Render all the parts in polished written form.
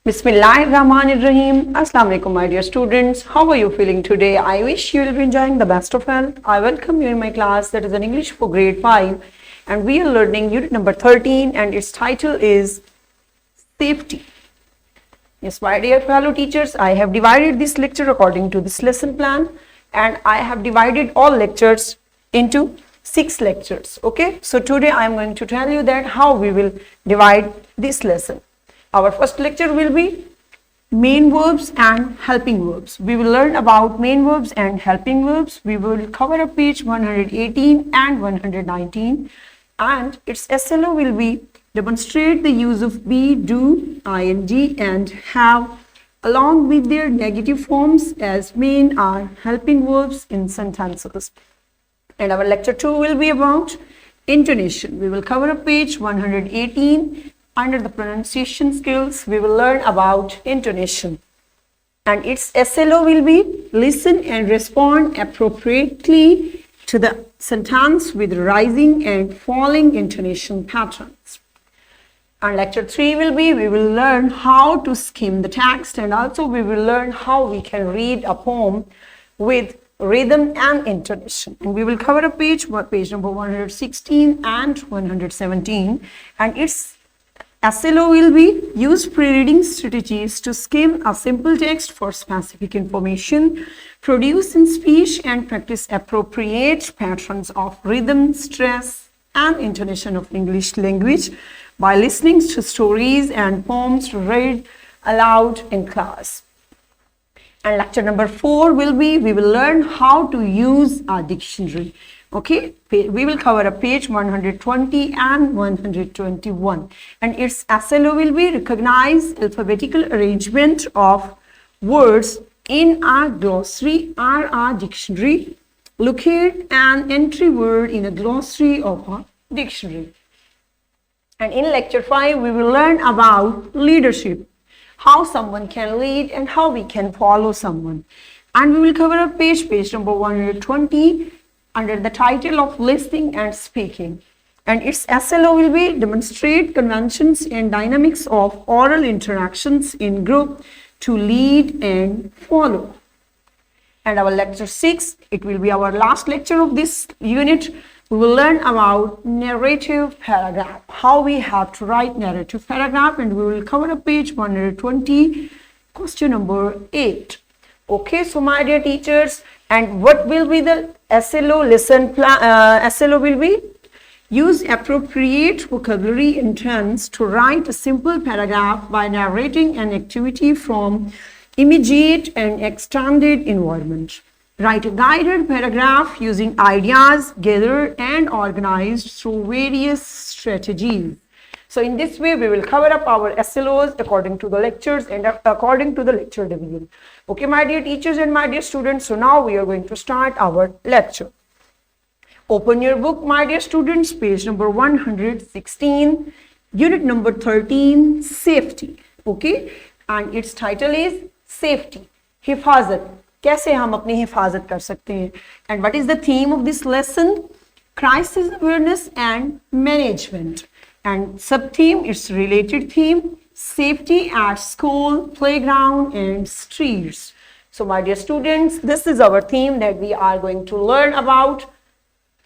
Bismillahirrahmanirrahim. Assalamu alaikum, my dear students. How are you feeling today? I wish you will be enjoying the best of health. I welcome you in my class that is in English for grade 5, and we are learning unit number 13, and its title is Safety. Yes, my dear fellow teachers, I have divided this lecture according to this lesson plan, and I have divided all lectures into 6 lectures. Okay, so today I am going to tell you that how we will divide this lesson. Our first lecture will be main verbs and helping verbs. We will learn about main verbs and helping verbs. We will cover up page 118 and 119, and its SLO will be demonstrate the use of be, do, ing and have along with their negative forms as main or helping verbs in sentences. And our lecture 2 will be about intonation. We will cover up page 118. Under the pronunciation skills, we will learn about intonation. And its SLO will be listen and respond appropriately to the sentence with rising and falling intonation patterns. And lecture 3 will be, we will learn how to skim the text, and also we will learn how we can read a poem with rhythm and intonation. And we will cover a page number 116 and 117. And its SLO will be use pre-reading strategies to skim a simple text for specific information, produce in speech and practice appropriate patterns of rhythm, stress, and intonation of English language by listening to stories and poems read aloud in class. And lecture number 4 will be, we will learn how to use a dictionary. Okay, we will cover a page 120 and 121, and its SLO will be recognize alphabetical arrangement of words in a glossary or a dictionary, locate an entry word in a glossary of a dictionary. And in lecture 5 we will learn about leadership, how someone can lead and how we can follow someone. And we will cover a page number 120 under the title of listening and speaking. And its SLO will be demonstrate conventions and dynamics of oral interactions in group to lead and follow. And our lecture 6, it will be our last lecture of this unit. We will learn about narrative paragraph, how we have to write narrative paragraph, and we will cover a page 120, question number 8. Okay, so my dear teachers, and what will be the SLO lesson plan? SLO will be use appropriate vocabulary and terms to write a simple paragraph by narrating an activity from immediate and extended environment. Write a guided paragraph using ideas gathered and organized through various strategies. So in this way, we will cover up our SLOs according to the lectures and according to the lecture division. Okay, my dear teachers and my dear students, so now we are going to start our lecture. Open your book, my dear students, page number 116, unit number 13, safety. Okay, and its title is safety, हिफाजत, कैसे हम अपनी हिफाजत कर सकते हैं. And what is the theme of this lesson? Crisis awareness and management. And sub-theme, its related theme, safety at school, playground and streets. So my dear students, this is our theme that we are going to learn about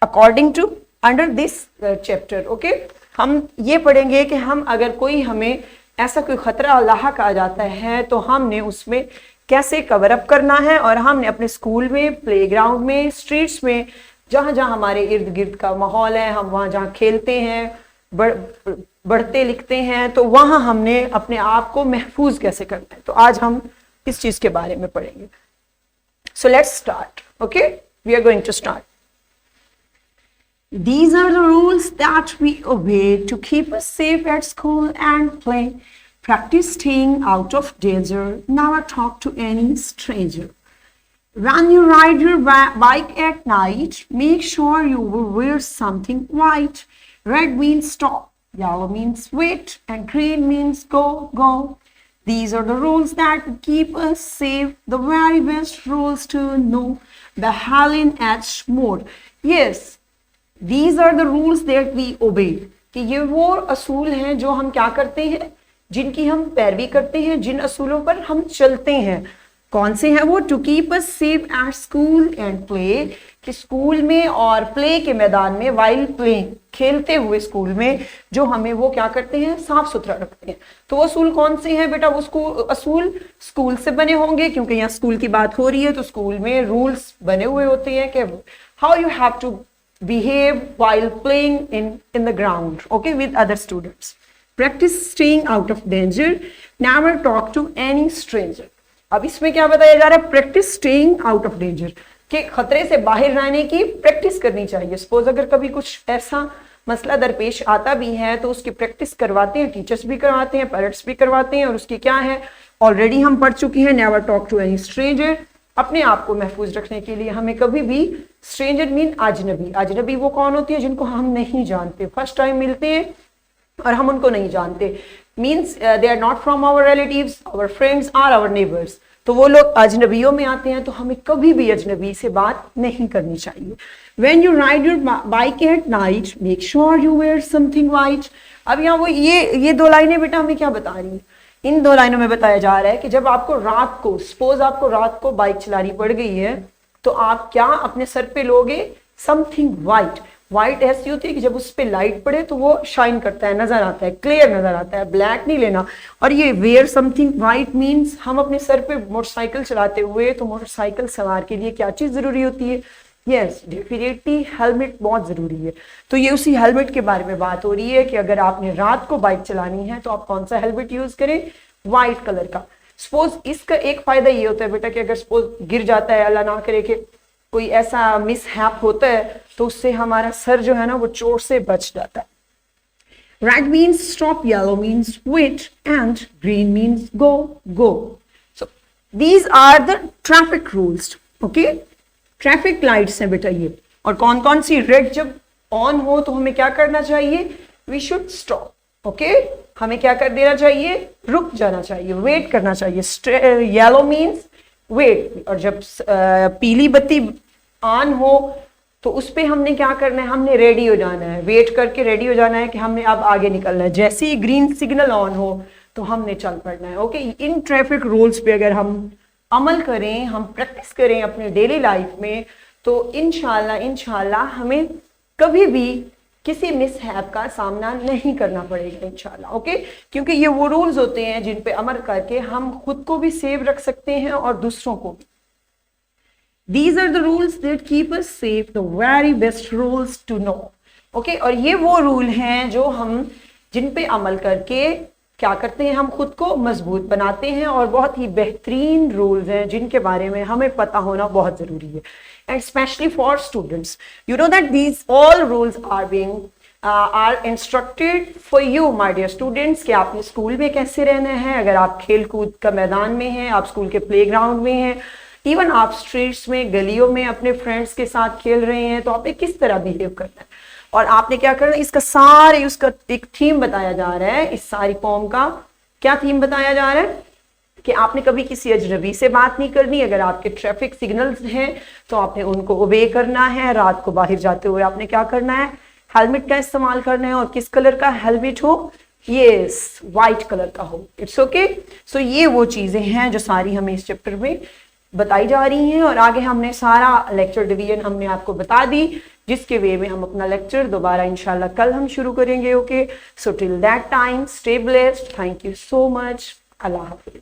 according to under this chapter. Okay, हम ये पढ़ेंगे कि हम अगर कोई हमें ऐसा कोई खतरा लाहक आ जाता है तो हमने उसमें कैसे कवर अप करना है, और हमने अपने स्कूल में, प्लेग्राउंड में, स्ट्रीट्स में, जहाँ जहाँ हमारे इर्द गिर्द का माहौल है, हम वहाँ जहाँ खेलते हैं, बढ़ते लिखते हैं, तो वहाँ हमने अपने आप को महफूज कैसे करना है. तो आज हम इस चीज के बारे में पढ़ेंगे. So let's start. Okay, we are going to start. These are the rules that we obey to keep us safe at school and play. Practice staying out of danger. Never talk to any stranger. When you ride your bike at night, make sure you will wear something white. Red means stop, yellow means wait, and green means go, go. These are the rules that keep us safe, the very best rules to know. The Helen H. Moore. Yes, these are the rules that we obey. कि ये वो असूल हैं जो हम क्या करते हैं, जिनकी हम पैरवी करते हैं, जिन असूलों पर हम चलते हैं। कौन से हैं वो? To keep us safe at school and play, कि स्कूल में और प्ले के मैदान में, वाइल प्लेइंग, खेलते हुए स्कूल में जो हमें वो क्या करते हैं, साफ सुथरा रखते हैं। तो वो असूल कौन से हैं बेटा? वो असूल स्कूल से बने होंगे, क्योंकि यहाँ स्कूल की बात हो रही है, तो स्कूल में रूल्स बने हुए होते हैं कि how you have to behave while playing in the ground, okay, with other students. Practice staying out of danger. Never talk to any stranger. अब इसमें क्या बताया जा रहा है? Practice staying out of danger, कि खतरे से बाहर रहने की प्रैक्टिस करनी चाहिए। सपोज अगर कभी कुछ ऐसा मसला दरपेश आता भी है तो उसकी प्रैक्टिस करवाते हैं, टीचर्स भी करवाते हैं, पेरेंट्स भी करवाते हैं, और उसकी क्या है, ऑलरेडी हम पढ़ चुके हैं, never talk to any stranger. अपने आप को महफूज रखने के लिए हमें कभी भी, स्ट्रेंजर मीन अजनबी, अजनबी वो कौन होती है? जिनको हम नहीं जानते, फर्स्ट टाइम मिलते हैं और हम उनको नहीं जानते, means they are not from our relatives, our friends are our neighbours, तो वो लोग अजनबियों में आते हैं। तो हमें कभी भी अजनबी से बात नहीं करनी चाहिए। When you ride your bike at night, make sure you wear something white. अब यहाँ वो ये दो लाइनें बेटा हमें क्या बता रही हैं? इन दो लाइनों में बताया जा रहा है कि जब आपको रात को, सपोज आपको रात को बाइक चलानी पड़ गई है, तो आप क्या अपने सर पे लोगे? Something white. वाइट ऐसी होती है कि जब उस पे लाइट पड़े तो वो शाइन करता है, नजर आता है, क्लियर नजर आता है, ब्लैक नहीं लेना। और ये वेयर समथिंग वाइट मीन्स हम अपने सर पे मोटरसाइकिल चलाते हुए, तो मोटरसाइकिल सवार के लिए क्या चीज जरूरी होती है? यस, डेफिनेटली हेलमेट बहुत जरूरी है। तो ये उसी हेलमेट के बारे में बात हो रही है कि अगर आपने रात को बाइक चलानी है तो आप कौन सा हेलमेट यूज करें? व्हाइट कलर का। सपोज इसका एक फायदा ये होता है बेटा कि अगर सपोज गिर जाता है, अल्लाह ना करे कि कोई ऐसा मिसहैप होता है, तो उससे हमारा सर जो है ना वो चोट से बच जाता है। Red means stop, yellow means wait, and green means go, go. So these are the traffic rules. Okay? Traffic lights हैं बेटा ये। और कौन कौन सी? रेड जब ऑन हो तो हमें क्या करना चाहिए? We should stop. ओके, हमें क्या कर देना चाहिए? रुक जाना चाहिए, वेट करना चाहिए। Yellow means wait. और जब पीली बत्ती ऑन हो तो उस पे हमने क्या करना है? हमने रेडी हो जाना है, वेट करके रेडी हो जाना है कि हमने अब आगे निकलना है। जैसे ही ग्रीन सिग्नल ऑन हो तो हमने चल पड़ना है। ओके, इन ट्रैफिक रूल्स पे अगर हम अमल करें, हम प्रैक्टिस करें अपने डेली लाइफ में, तो इंशाल्लाह हमें कभी भी किसी मिसहैप का सामना नहीं करना पड़ेगा इंशाल्लाह। ओके, क्योंकि ये वो रूल्स होते हैं जिन पे अमल करके हम खुद को भी सेव रख सकते हैं और दूसरों को भी। These are the rules that keep us safe, the very best rules to know. Okay, और ये वो रूल हैं जो हम, जिन पे अमल करके क्या करते हैं? हम खुद को मजबूत बनाते हैं, और बहुत ही बेहतरीन रूल्स हैं जिनके बारे में हमें पता होना बहुत जरूरी है। And especially for students, you know that these all rules are instructed for you, my dear students, कि आपने स्कूल में कैसे रहना है। अगर आप खेल कूद का मैदान में हैं, आप स्कूल के प्लेग्राउंड में हैं, इवन आप स्ट्रीट्स में, गलियों में अपने फ्रेंड्स के साथ खेल रहे हैं, तो आपने किस तरह बिहेव करना है और आपने क्या करना है, उसका एक थीम बताया जा रहा है। इस सारी कॉम का क्या थीम बताया जा रहा है कि आपने कभी किसी अजनबी से बात नहीं करनी। अगर आपके ट्रैफिक सिग्नल्स हैं तो आपने उनको ओबे करना है। रात को बाहर जाते हुए आपने क्या करना है? हेलमेट का इस्तेमाल करना है। और किस कलर का हेलमेट हो? यस, व्हाइट कलर का हो। It's okay. सो ये वो चीजें हैं जो सारी हमें इस चैप्टर में बताई जा रही हैं, और आगे हमने सारा लेक्चर डिवीजन हमने आपको बता दी, जिसके वे में हम अपना लेक्चर दोबारा इंशाल्लाह कल हम शुरू करेंगे। Okay, so till that time stay blessed. Thank you so much. Allah Hafiz.